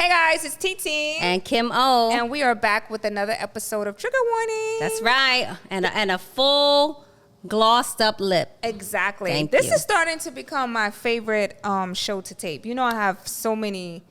Hey guys, it's TT and Kim O, and we are back with another episode of Trigger Warning. That's right, and a full glossed up lip. Exactly. Thank this you. is starting to become my favorite show to tape. You know, I have so many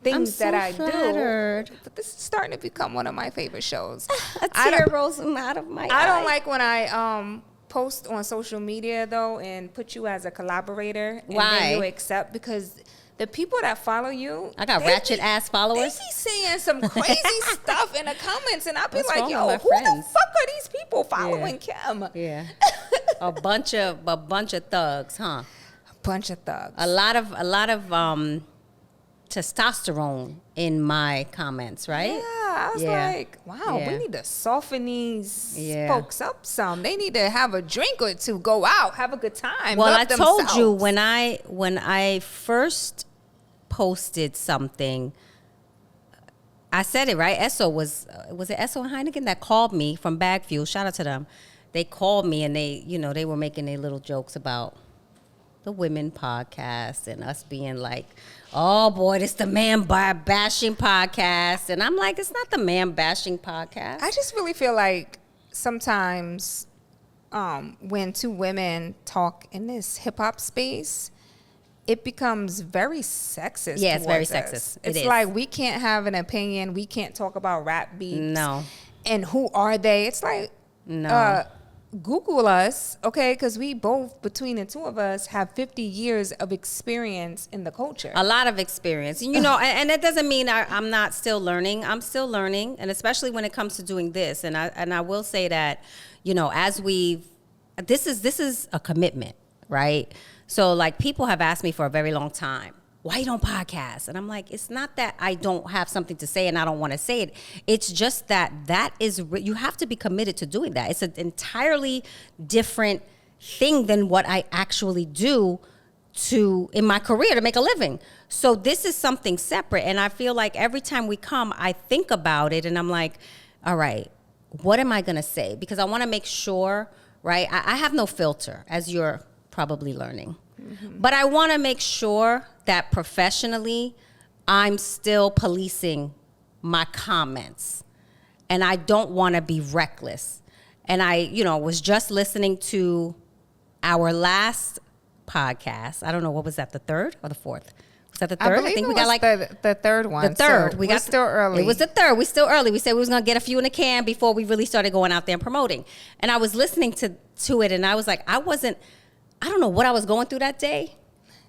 things that I do, but this is starting to become one of my favorite shows. A tear rolls out of my eye. I don't like when I post on social media though and put you as a collaborator. And Why? then you accept, because the people that follow you, I got ratchet ass followers. They be saying some crazy stuff in the comments, and I'll be like, "Yo, who friends? the fuck are these people following Kim?" Yeah, a bunch of thugs, huh? A bunch of thugs. A lot of testosterone in my comments, right? Yeah, I was like, wow, we need to soften these folks up some. They need to have a drink or two, go out, have a good time. Well, I told you when I first posted something, I said it right. Esso was it Esso and Heineken that called me from Bag Fuel? Shout out to them. They called me and they were making their little jokes about the women podcast and us being like, oh boy, this the man bashing podcast. And I'm like, it's not the man bashing podcast. I just really feel like sometimes when two women talk in this hip hop space, it becomes very sexist. Yeah, it's very us. sexist. It's like we can't have an opinion. We can't talk about rap beats. No. And who are they? It's like, no. Google us, okay? Because we both, between the two of us, have 50 years of experience in the culture. A lot of experience. And, and that doesn't mean I'm not still learning. I'm still learning, and especially when it comes to doing this. And I will say that, as this is a commitment, right? So, like, people have asked me for a very long time, why you don't podcast? And I'm like, it's not that I don't have something to say and I don't want to say it. It's just that you have to be committed to doing that. It's an entirely different thing than what I actually do in my career to make a living. So this is something separate. And I feel like every time we come, I think about it and I'm like, all right, what am I going to say? Because I want to make sure, right? I have no filter, as you're probably learning. Mm-hmm. But I want to make sure that professionally, I'm still policing my comments. And I don't want to be reckless. And I, was just listening to our last podcast. I don't know, what was that, the third or the fourth? Was that the third? I think we got like the third one. The third. So we're still early. It was the third. We're still early. We said we was going to get a few in the can before we really started going out there and promoting. And I was listening to it and I was like, I don't know what I was going through that day,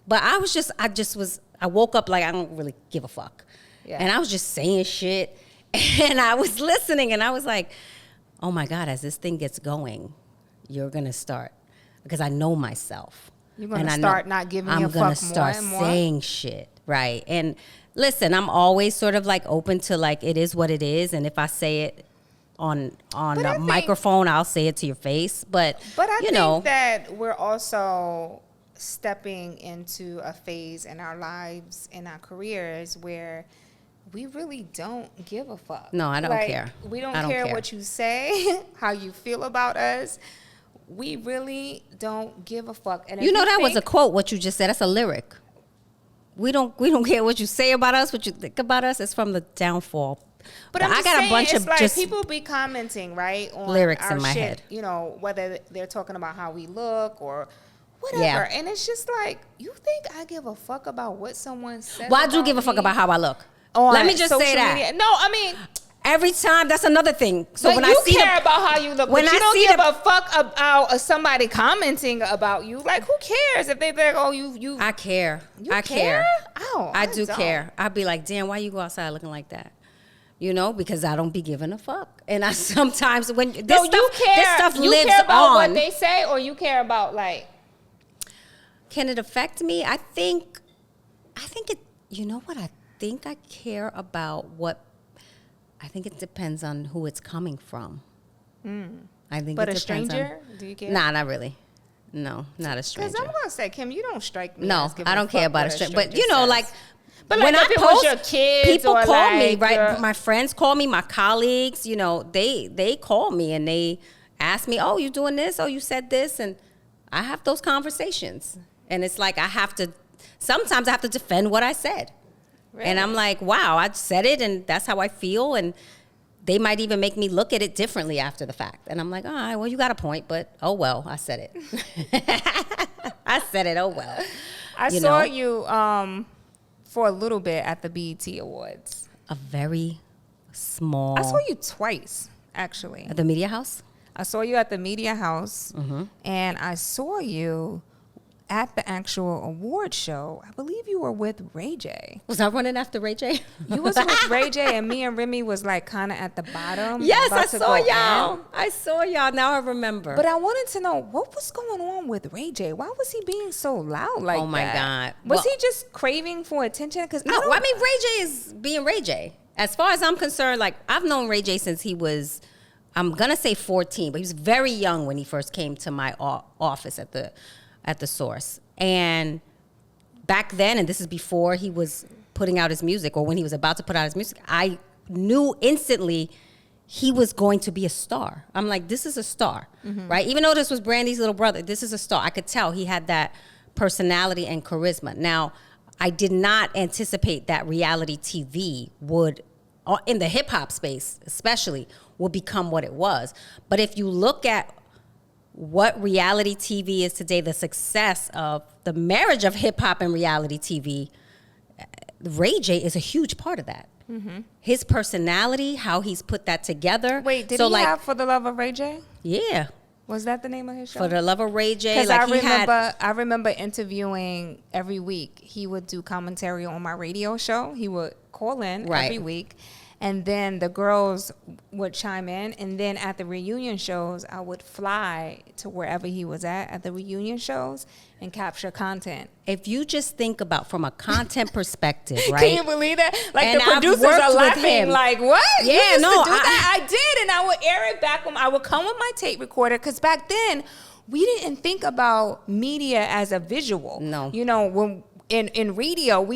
but I woke up like I don't really give a fuck. Yeah. And I was just saying shit and I was listening and I was like, oh my God, as this thing gets going, you're going to start, because I know myself. You're going to start not giving a fuck more and more. I'm going to start saying shit, right? And listen, I'm always sort of like open to like, it is what it is. And if I say it on a microphone, I'll say it to your face. But I think that we're also stepping into a phase in our lives, in our careers, where we really don't give a fuck. No, I don't care. We don't care what you say, how you feel about us. We really don't give a fuck. And that was a quote, what you just said. That's a lyric. We don't care what you say about us, what you think about us. It's from the Downfall. But I got a bunch of like just people be commenting, right, on lyrics our in my shit, head. Whether they're talking about how we look or whatever. Yeah. And it's just like, you think I give a fuck about what someone says? Well, I do give a fuck about how I look. Let me just say that. Media. No, I mean, every time, that's another thing. So when I care about how you look, but you don't give a fuck about somebody commenting about you. Like, who cares if they think, oh, you? I care. I care. Oh, I do care. I'd be like, damn, why you go outside looking like that? Because I don't be giving a fuck. And I sometimes when this stuff lives on. You care about what they say, or you care about like? Can it affect me? I think it. You know what? I think I care about what. I think it depends on who it's coming from. I think. But a stranger? Do you care? Nah, not really. No, not a stranger. Because I'm gonna say, Kim, you don't strike me. No, I don't care about a stranger. But like. But when I post, your kids people or call like me, right? My friends call me, my colleagues, they call me and they ask me, oh, you doing this? Oh, you said this. And I have those conversations. And it's like sometimes I have to defend what I said. Really? And I'm like, wow, I said it and that's how I feel. And they might even make me look at it differently after the fact. And I'm like, all right, well, you got a point, but oh well, I said it. I said it, oh well. I saw you for a little bit at the BET Awards. A very small. I saw you twice, actually. At the Media House? I saw you at the Media House, Mm-hmm. and I saw you at the actual award show. I believe you were with Ray J. Was I running after Ray J? You was with Ray J, and me and Remy was like kind of at the bottom. Yes, I about to saw go y'all. in. I saw y'all. Now I remember. But I wanted to know what was going on with Ray J. Why was he being so loud like that? Oh, my God. Was Well- he just craving for attention? Because No, I mean, Ray J is being Ray J. As far as I'm concerned, like, I've known Ray J since he was, I'm going to say 14, but he was very young when he first came to my office at the Source. And back then, and this is before he was putting out his music, or when he was about to put out his music, I knew instantly he was going to be a star. I'm like, this is a star, right? Even though this was Brandy's little brother, this is a star. I could tell he had that personality and charisma. Now, I did not anticipate that reality TV would, in the hip hop space especially, would become what it was. But if you look at what reality TV is today, the success of the marriage of hip hop and reality TV, Ray J is a huge part of that. Mm-hmm. His personality, how he's put that together. Wait, did he have For the Love of Ray J? Yeah. Was that the name of his show? For the Love of Ray J. Because Like I remember interviewing every week. He would do commentary on my radio show. He would call in every week. And then the girls would chime in. And then at the reunion shows, I would fly to wherever he was at the reunion shows, and capture content. If you just think about from a content perspective, right? Can you believe that? Like, And the I've producers worked are with laughing him. like, what? Yeah, You used no, to do that? I did, and I would air it back. I would come with my tape recorder, because back then, we didn't think about media as a visual. No. You know, when in radio,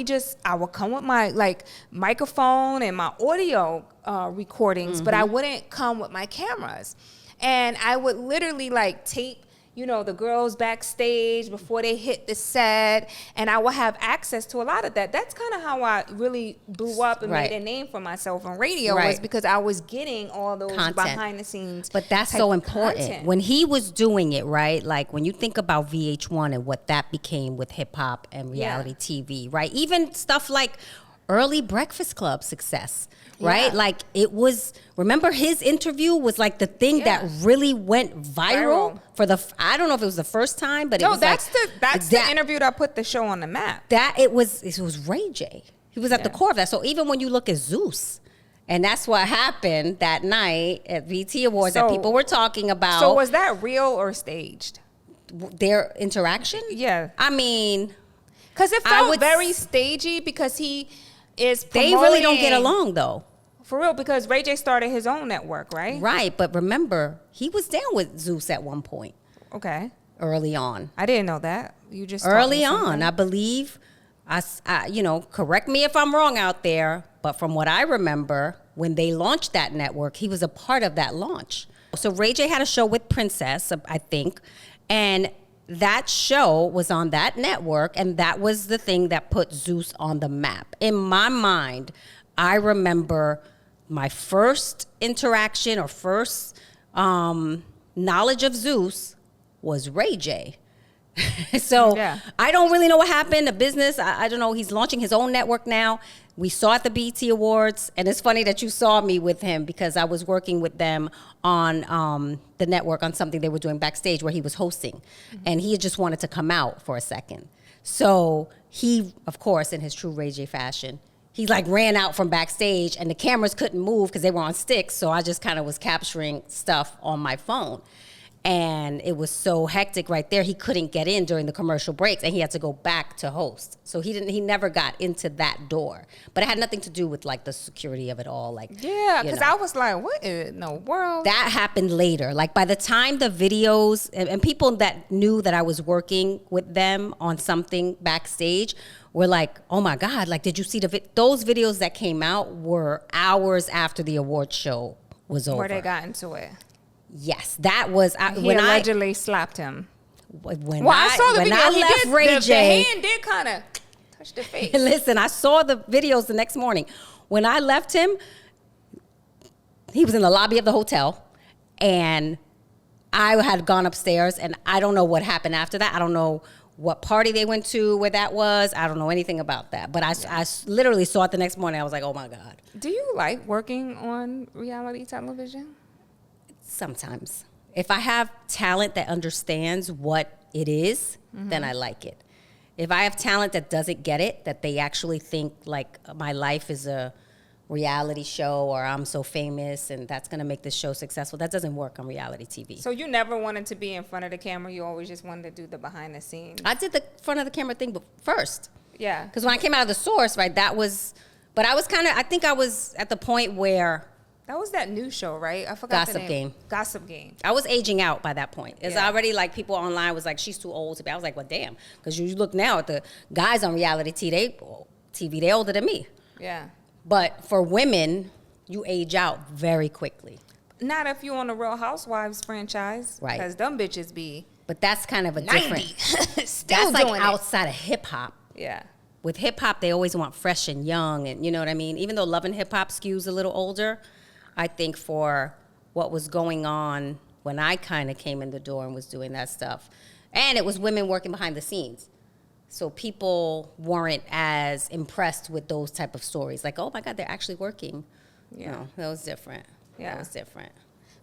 I would come with my like microphone and my audio recordings, but I wouldn't come with my cameras. And I would literally like tape, you know, the girls backstage before they hit the set, and I would have access to a lot of that. That's kind of how I really blew up and made a name for myself on radio, was because I was getting all those behind the scenes. But that's so important. When he was doing it, right? Like when you think about VH1 and what that became with hip hop and reality TV, right? Even stuff like early Breakfast Club success. Right? Like it was, remember his interview was like the thing that really went viral for I don't know if it was the first time, but it was that's the interview that put the show on the map. It was Ray J. He was at the core of that. So even when you look at Zeus, and that's what happened that night at VT Awards that people were talking about. So was that real or staged? Their interaction? Yeah. I mean, because it felt very stagey, because he is they really don't get along though. For real, because Ray J started his own network, right? Right, but remember, he was down with Zeus at one point. Okay. Early on. I didn't know that. You just early on, I believe. I correct me if I'm wrong out there, but from what I remember, when they launched that network, he was a part of that launch. So Ray J had a show with Princess, I think, and that show was on that network, and that was the thing that put Zeus on the map. In my mind, I remember my first interaction or first knowledge of Zeus was Ray J. So I don't really know what happened. The business, I don't know. He's launching his own network now. We saw at the BET Awards, and it's funny that you saw me with him because I was working with them on the network on something they were doing backstage where he was hosting, and he just wanted to come out for a second. So he, of course, in his true Ray J fashion, he like ran out from backstage, and the cameras couldn't move because they were on sticks. So I just kind of was capturing stuff on my phone. And it was so hectic right there. He couldn't get in during the commercial breaks, and he had to go back to host. So he never got into that door. But it had nothing to do with like the security of it all. Like, because I was like, what in the world? That happened later. Like by the time the videos and people that knew that I was working with them on something backstage were like, oh my God, like, did you see those videos that came out were hours after the award show was over. Where they got into it. Yes, that was he allegedly slapped him. I saw the video. The hand did kind of Touch the face. Listen, I saw the videos the next morning. When I left him, he was in the lobby of the hotel, and I had gone upstairs, and I don't know what happened after that. I don't know what party they went to, where that was. I don't know anything about that. But I literally saw it the next morning. I was like, oh, my God. Do you like working on reality television? Sometimes. If I have talent that understands what it is, then I like it. If I have talent that doesn't get it, that they actually think like my life is a reality show or I'm so famous and that's going to make this show successful, that doesn't work on reality TV. So you never wanted to be in front of the camera? You always just wanted to do the behind the scenes? I did the front of the camera thing first. Yeah. Because when I came out of the source, right, that was, but I was kind of, I think I was at the point where. That was that new show, right? I forgot the name. Gossip Game. Gossip Game. I was aging out by that point. It's already like people online was like, she's too old to be. I was like, well, damn. Because you look now at the guys on reality TV, they older than me. Yeah. But for women, you age out very quickly. Not if you're on the Real Housewives franchise. Right. Because them bitches be But that's kind of a 90. different. Still that's like doing outside of hip hop. Yeah. With hip hop, they always want fresh and young, and you know what I mean? Even though Love and Hip Hop skews a little older, I think for what was going on when I kind of came in the door and was doing that stuff. And it was women working behind the scenes. So people weren't as impressed with those type of stories. Like, oh my God, they're actually working. Yeah. No, that was different. Yeah. That was different.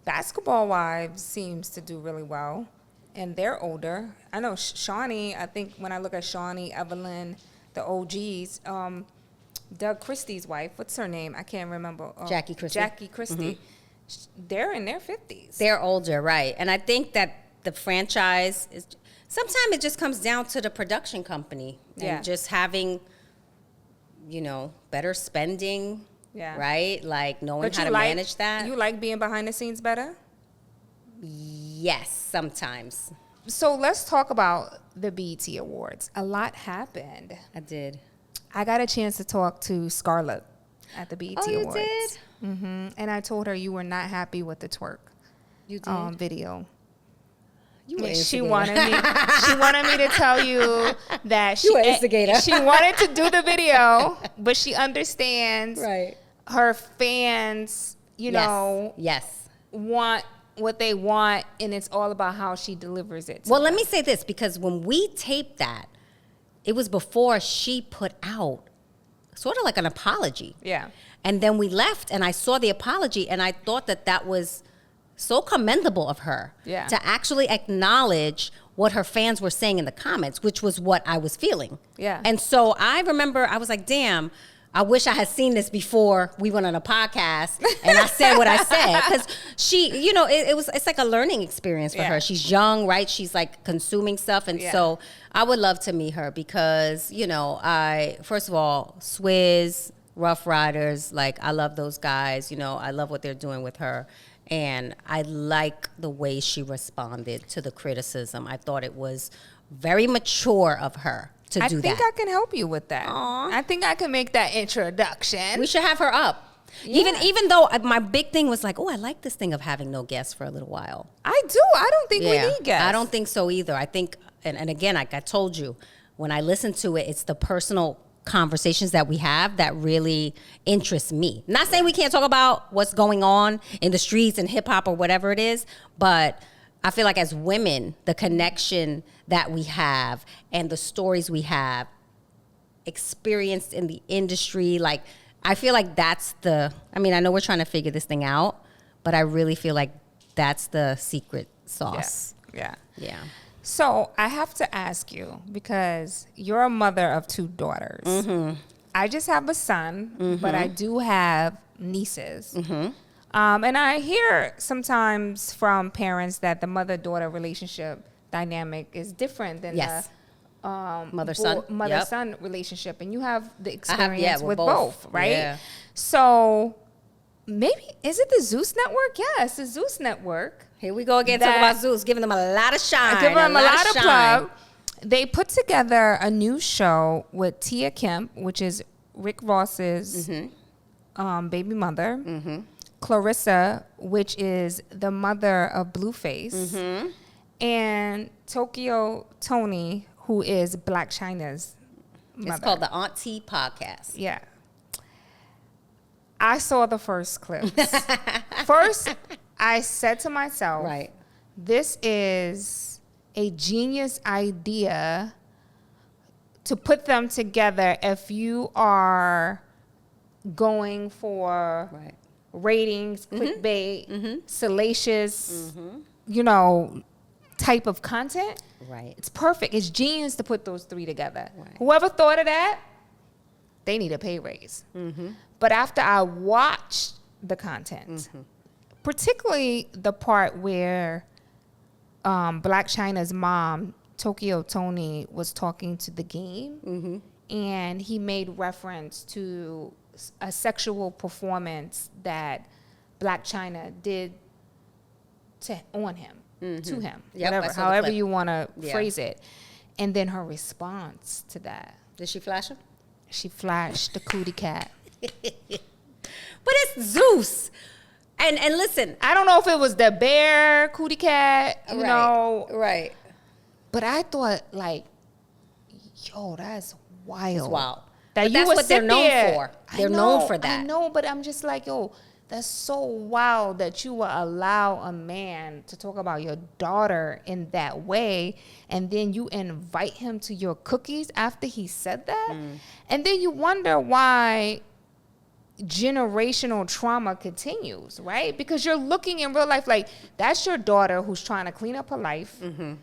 Basketball Wives seems to do really well. And they're older. I know Shawnee, I think when I look at Shawnee, Evelyn, the OGs, Doug Christie's wife, what's her name? I can't remember. Jackie Christie. Jackie Christie. They're in their 50s. They're older, right. And I think that the franchise is, sometimes it just comes down to the production company and just having, you know, better spending, right? Like knowing how to manage that. You like being behind the scenes better? Yes, sometimes. So let's talk about the BET Awards. A lot happened. I did. I got a chance to talk to Scarlett at the BET Awards. You did? Mm-hmm. And I told her you were not happy with the twerk video. She wanted me to tell you that You were instigator. she wanted to do the video, but she understands Right. her fans, you know, want what they want, and it's all about how she delivers it. Well, let me say this, because when we taped that, it was before she put out sort of like an apology. Yeah. And then we left, and I saw the apology, and I thought that that was so commendable of her to actually acknowledge what her fans were saying in the comments, which was what I was feeling. Yeah. And so I remember I was like, damn, I wish I had seen this before we went on a podcast and I said what I said. Because she, you know, it's like a learning experience for her. She's young, right? She's like consuming stuff. And so I would love to meet her because, you know, first of all, Swizz, Rough Riders, like I love those guys. You know, I love what they're doing with her. And I like the way she responded to the criticism. I thought it was very mature of her to do that. I think I can help you with that. Aww. I think I can make that introduction. We should have her up. Yeah. Even though my big thing was like, oh, I like this thing of having no guests for a little while. I do. I don't think we need guests. I don't think so either. I think, and again, like I told you, when I listen to it, it's the personal conversations that we have that really interest me. Not saying we can't talk about what's going on in the streets and hip hop or whatever it is, but I feel like as women, the connection that we have and the stories we have experienced in the industry, like I feel like that's I know we're trying to figure this thing out, but I really feel like that's the secret sauce. Yeah. Yeah. So I have to ask you, because you're a mother of 2 daughters. Mm-hmm. I just have a son, but I do have nieces. Mm-hmm. And I hear sometimes from parents that the mother-daughter relationship dynamic is different than the mother-son relationship. And you have the experience with both, right? Yeah. So maybe, is it the Zeus Network? Yeah, it's the Zeus Network. Here we go again, talking about Zeus, giving them a lot of shine. Giving them a lot of plug. They put together a new show with Tia Kemp, which is Rick Ross's baby mother. Mm-hmm. Clarissa, which is the mother of Blueface. And Tokyo Tony, who is Black Chyna's mother. It's called the Auntie Podcast. Yeah. I saw the first clips. First, I said to myself, Right. this is a genius idea to put them together if you are going for Right. ratings, clickbait, salacious, type of content. Right. It's perfect. It's genius to put those three together. Right. Whoever thought of that, they need a pay raise. But after I watched the content, particularly the part where Black China's mom, Tokyo Tony, was talking to the game, and he made reference to a sexual performance that Black China did on him, to him, Yep, however you want to Yeah. phrase it. And then her response to that, Did she flash him? she flashed the cootie cat. But it's Zeus. And listen. I don't know if it was the bear cootie cat, you know, Right. but I thought like, yo, that's wild. It's wild. That But you that's would what they're sit known there- for. I They're know, known for that. I know, but I'm just like, yo, that's so wild that you will allow a man to talk about your daughter in that way, and then you invite him to your cookies after he said that, and then you wonder why generational trauma continues, right? Because you're looking in real life like that's your daughter who's trying to clean up her life.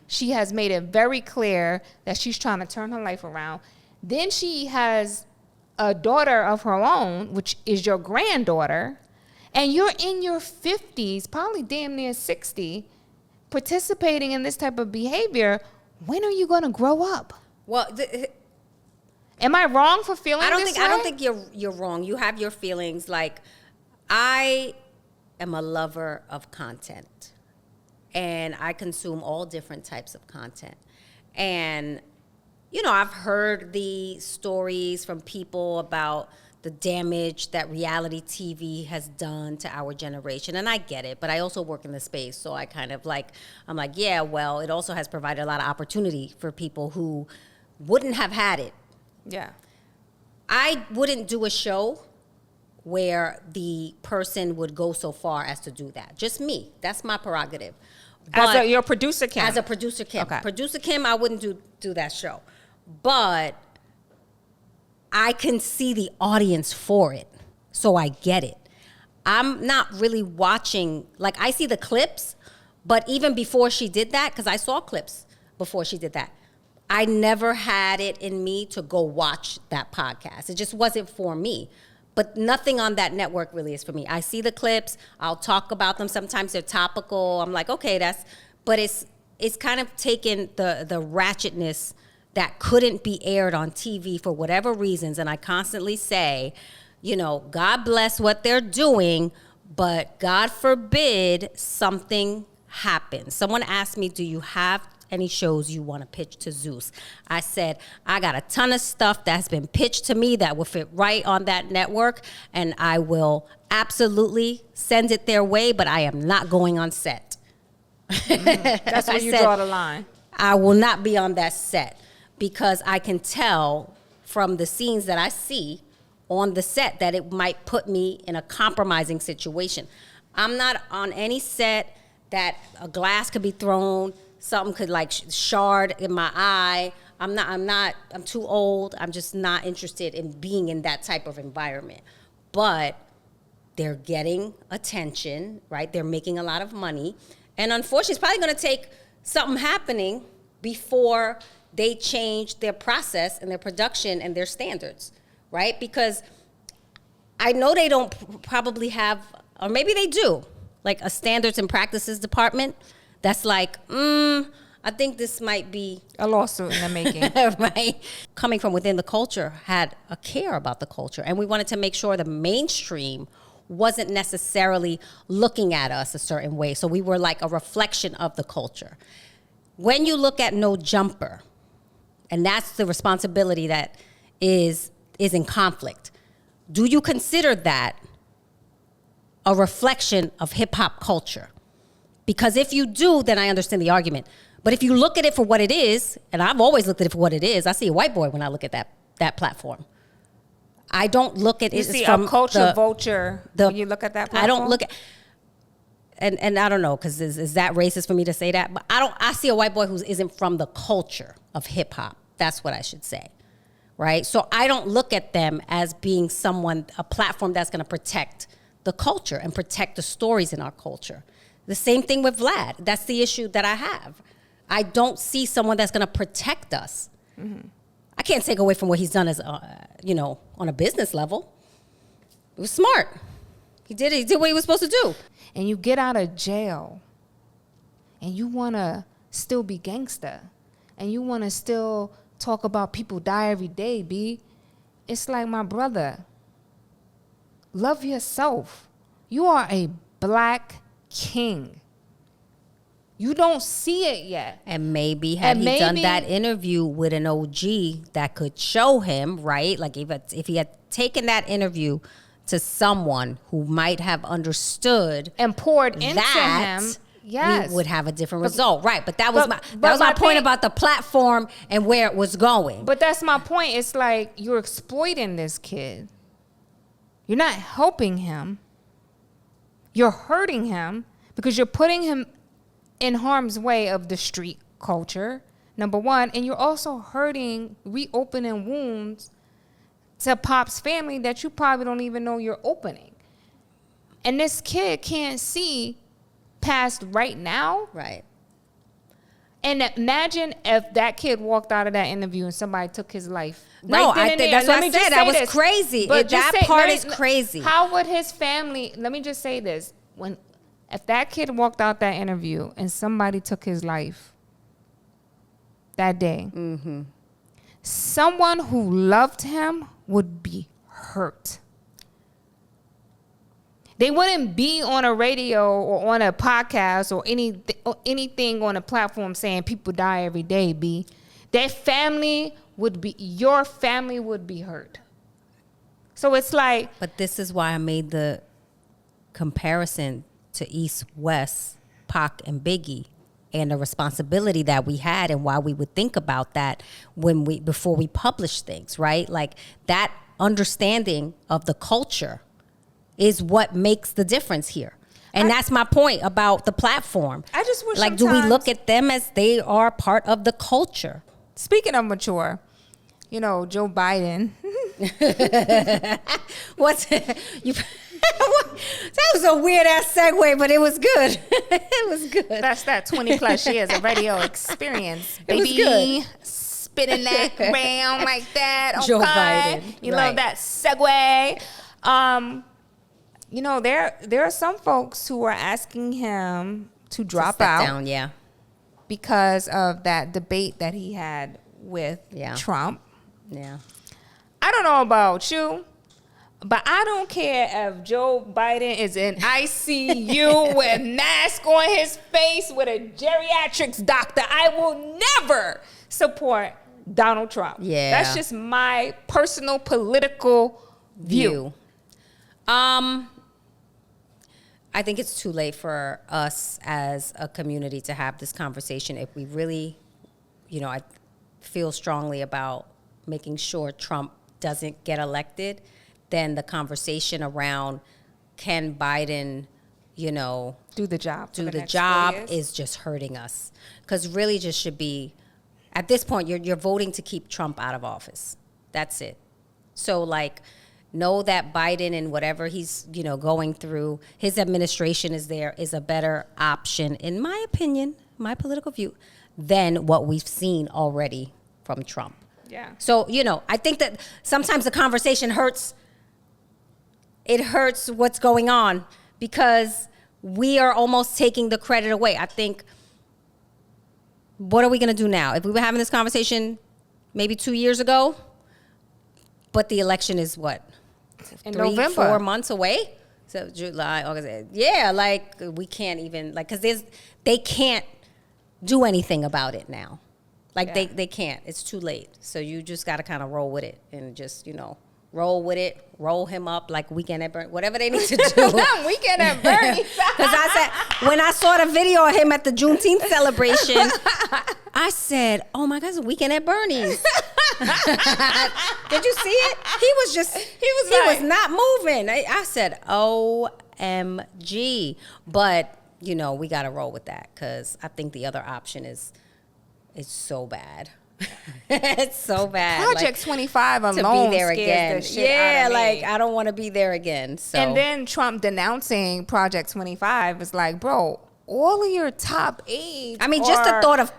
She has made it very clear that she's trying to turn her life around. Then she has a daughter of her own, which is your granddaughter, and you're in your 50s, probably damn near 60, participating in this type of behavior. When are you going to grow up? Well, Am I wrong for feeling I don't this think way? you're wrong. You have your feelings. Like, I am a lover of content, and I consume all different types of content. And I've heard the stories from people about the damage that reality TV has done to our generation, and I get it. But I also work in the space, so I kind of I'm like, yeah, well, it also has provided a lot of opportunity for people who wouldn't have had it. Yeah. I wouldn't do a show where the person would go so far as to do that. Just me. That's my prerogative. But Your producer, Kim. as a producer, Kim. Okay. Producer Kim, I wouldn't do that show. But I can see the audience for it. So I get it. I'm not really watching. Like, I see the clips, but even before she did that, because I saw clips before she did that, I never had it in me to go watch that podcast. It just wasn't for me. But nothing on that network really is for me. I see the clips. I'll talk about them. Sometimes they're topical. I'm like, okay, but it's kind of taken the ratchetness that couldn't be aired on TV for whatever reasons. And I constantly say, God bless what they're doing, but God forbid something happens. Someone asked me, do you have any shows you want to pitch to Zeus? I said, I got a ton of stuff that's been pitched to me that will fit right on that network, and I will absolutely send it their way, but I am not going on set. That's where you draw the line. I will not be on that set because I can tell from the scenes that I see on the set that it might put me in a compromising situation. I'm not on any set that a glass could be thrown, something could shard in my eye. I'm too old. I'm just not interested in being in that type of environment. But they're getting attention, right? They're making a lot of money. And unfortunately, it's probably going to take something happening before they change their process and their production and their standards, right? Because I know they don't probably have, or maybe they do, like a standards and practices department that's like, I think this might be A lawsuit in the making. right? Coming from within the culture, had a care about the culture. And we wanted to make sure the mainstream wasn't necessarily looking at us a certain way. So we were like a reflection of the culture. When you look at No Jumper, and that's the responsibility that is in conflict, do you consider that a reflection of hip hop culture? Because if you do, then I understand the argument. But if you look at it for what it is, and I've always looked at it for what it is, I see a white boy when I look at that platform. I don't look at it. You see a culture vulture when you look at that platform? I don't look at, and I don't know, because is that racist for me to say that? But I see a white boy who isn't from the culture of hip hop. That's what I should say, right? So I don't look at them as being a platform that's going to protect the culture and protect the stories in our culture. The same thing with Vlad. That's the issue that I have. I don't see someone that's going to protect us. Mm-hmm. I can't take away from what he's done as, on a business level. It was smart. He did what he was supposed to do. And you get out of jail and you want to still be gangster and you want to still talk about people die every day, B. It's like, my brother, love yourself. You are a black king. You don't see it yet. And maybe had he done that interview with an OG that could show him, right? Like if he had taken that interview to someone who might have understood and poured into him, yes, we would have a different result, right? But that was my point about the platform and where it was going. But that's my point. It's like you're exploiting this kid. You're not helping him. You're hurting him because you're putting him in harm's way of the street culture, number one, and you're also reopening wounds to Pop's family that you probably don't even know you're opening. And this kid can't see past right now. Right. And imagine if that kid walked out of that interview and somebody took his life. No, I think that's what I said. That was crazy. That part is crazy. How would his family, let me just say this, if that kid walked out that interview and somebody took his life that day, mm-hmm, someone who loved him would be hurt. They wouldn't be on a radio or on a podcast or anything on a platform saying people die every day, B. Your family would be hurt. So it's like... But this is why I made the comparison to East, West, Pac, and Biggie, and the responsibility that we had and why we would think about that before we publish things, right? Like that understanding of the culture is what makes the difference here. And that's my point about the platform. I just wish do we look at them as they are part of the culture? Speaking of mature, Joe Biden. That was a weird ass segue, but it was good. It was good. That's that 20 plus years of radio experience, baby. It was good. Spinning that round like that. Okay. Joe Biden. You love that segue. There are some folks who are asking him to drop out. Down, yeah. Because of that debate that he had with Trump. Yeah. I don't know about you, but I don't care if Joe Biden is in ICU with a mask on his face with a geriatrics doctor. I will never support Donald Trump. Yeah. That's just my personal political view. I think it's too late for us as a community to have this conversation. If we really, I feel strongly about making sure Trump doesn't get elected, then the conversation around can Biden, do the job is just hurting us. Because really just should be, at this point, you're voting to keep Trump out of office. That's it. So know that Biden and whatever he's, going through, his administration is a better option, in my opinion, my political view, than what we've seen already from Trump. Yeah. So, I think that sometimes the conversation hurts. It hurts what's going on because we are almost taking the credit away. I think, what are we going to do now? If we were having this conversation maybe 2 years ago, but the election is what? In November. 4 months away? So July, August. Yeah, we can't even, because they can't do anything about it now. They can't. It's too late. So you just got to kind of roll with it and just, roll with it, roll him up like Weekend at Bernie, whatever they need to do. Weekend at Bernie. Because I said, when I saw the video of him at the Juneteenth celebration, I said, oh my God, it's a Weekend at Bernie's. Did you see it? He was not moving. I said, OMG. But, you know, we got to roll with that because I think the other option is so bad. It's so bad. Project 25 alone to be there again. The shit out of me. Like I don't want to be there again. So. And then Trump denouncing Project 25 is like, bro, all of your top aides. I mean, just the thought of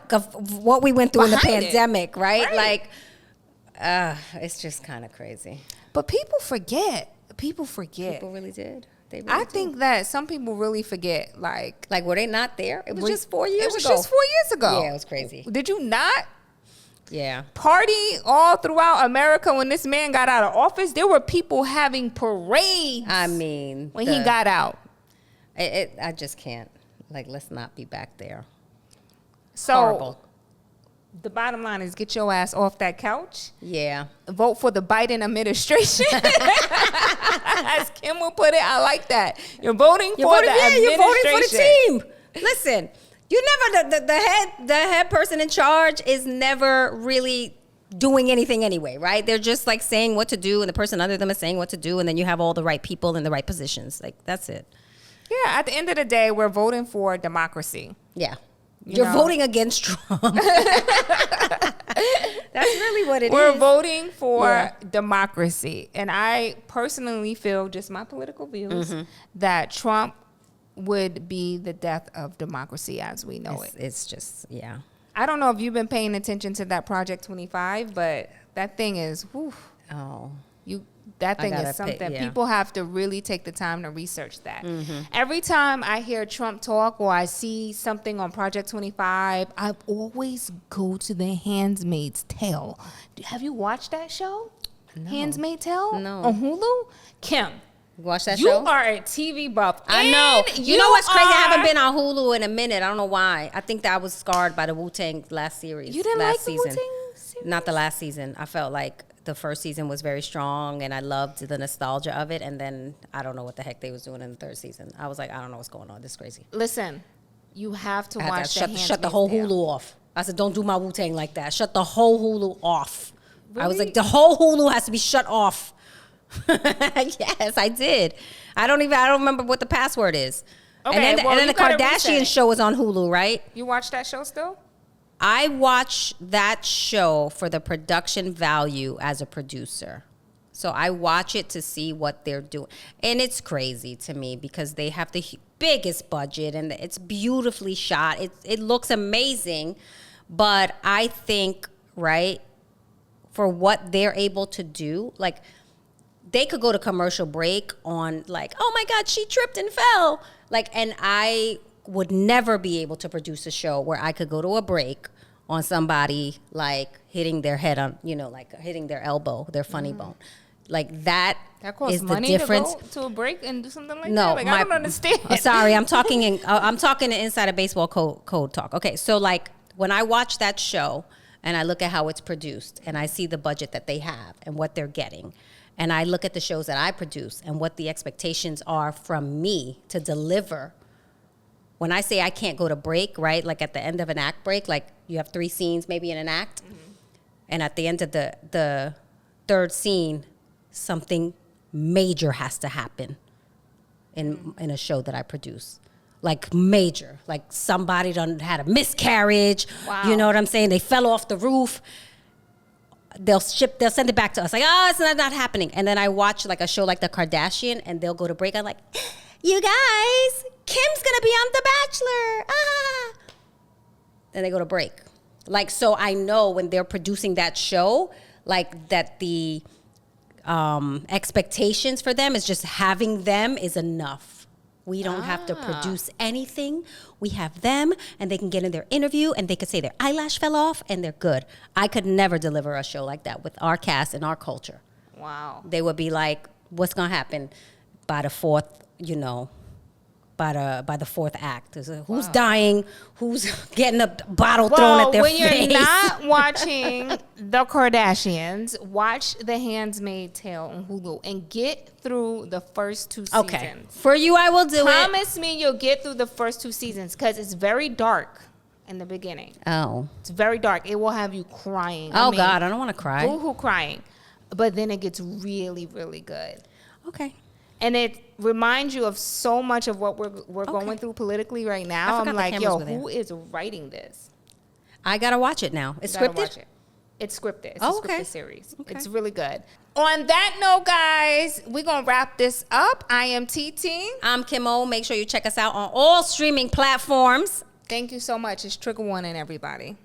what we went through in the pandemic, right? Like, it's just kind of crazy. But people forget. People really did. I think that some people really forget. Like were they not there? It was just 4 years ago. It was just 4 years ago. Yeah, it was crazy. Did you not? Yeah. Party all throughout America when this man got out of office. There were people having parades. I mean, when he got out. I just can't. Like, let's not be back there. So, horrible. The bottom line is get your ass off that couch. Yeah. Vote for the Biden administration. As Kim will put it, I like that. You're voting for the administration. You're voting for the team. Listen. You never the head person in charge is never really doing anything anyway, right? They're just like saying what to do, and the person under them is saying what to do, and then you have all the right people in the right positions. Like that's it. Yeah. At the end of the day, we're voting for democracy. Yeah. You're voting against Trump. That's really what it is. We're voting for democracy, and I personally feel, just my political views, that Trump would be the death of democracy as we know it. It's just, yeah. I don't know if you've been paying attention to that Project 25, but that thing is, whew, that thing is something. People have to really take the time to research that. Every time I hear Trump talk or I see something on Project 25, I always go to The Handmaid's Tale. Have you watched that show? No. Handmaid's Tale? No. On Hulu? Kim. Watch that show? You are a TV buff. I know. You know what's crazy? I haven't been on Hulu in a minute. I don't know why. I think that I was scarred by the Wu-Tang last series. You didn't like the Wu-Tang series? Not the last season. I felt like the first season was very strong, and I loved the nostalgia of it. And then I don't know what the heck they was doing in the third season. I was like, I don't know what's going on. This is crazy. Listen, you have to watch shut the whole Hulu off. I said, don't do my Wu-Tang like that. Shut the whole Hulu off. Really? I was like, the whole Hulu has to be shut off. Yes, I did. I don't remember what the password is. Okay, and then the Kardashian show is on Hulu, right? You watch that show still? I watch that show for the production value as a producer. So I watch it to see what they're doing. And it's crazy to me because they have the biggest budget and it's beautifully shot. It looks amazing. But I think, right, for what they're able to do, like, they could go to commercial break on like, oh my God, she tripped and fell. Like, and I would never be able to produce a show where I could go to a break on somebody like hitting their head on, like hitting their elbow, their funny bone. Like that is the difference. To go to a break and do something like that? Like, I don't understand. Sorry, I'm talking inside of baseball code talk. Okay, so like when I watch that show and I look at how it's produced and I see the budget that they have and what they're getting, and I look at the shows that I produce and what the expectations are from me to deliver. When I say I can't go to break, right? Like at the end of an act break, like you have 3 scenes maybe in an act. And at the end of the third scene, something major has to happen in a show that I produce. Like major. Like somebody done had a miscarriage. Wow. You know what I'm saying? They fell off the roof. They'll send it back to us. Like, oh, it's not happening. And then I watch like a show like The Kardashian and they'll go to break. I'm like, you guys, Kim's going to be on The Bachelor. Ah. And they go to break. Like, so I know when they're producing that show, like that the expectations for them is just having them is enough. We don't have to produce anything. We have them, and they can get in their interview, and they could say their eyelash fell off, and they're good. I could never deliver a show like that with our cast and our culture. Wow. They would be like, what's going to happen by the fourth, by the fourth act? Who's dying? Who's getting a bottle thrown at their face? When you're not watching The Kardashians, watch The Handmaid's Tale on Hulu and get through the first 2 seasons. Okay. For you, I will do it. Promise me you'll get through the first 2 seasons because it's very dark. in the beginning. Oh. It's very dark. It will have you crying. Oh, God, I don't want to cry. Boo-hoo crying. But then it gets really, really good. Okay. And it reminds you of so much of what we're going through politically right now. I'm like, yo, who is writing this? I got to watch it now. It's scripted? Watch it. It's scripted. It's a scripted series. Okay. It's really good. On that note, guys, we're going to wrap this up. I am TT. I'm Kim O. Make sure you check us out on all streaming platforms. Thank you so much. It's trigger warning, everybody.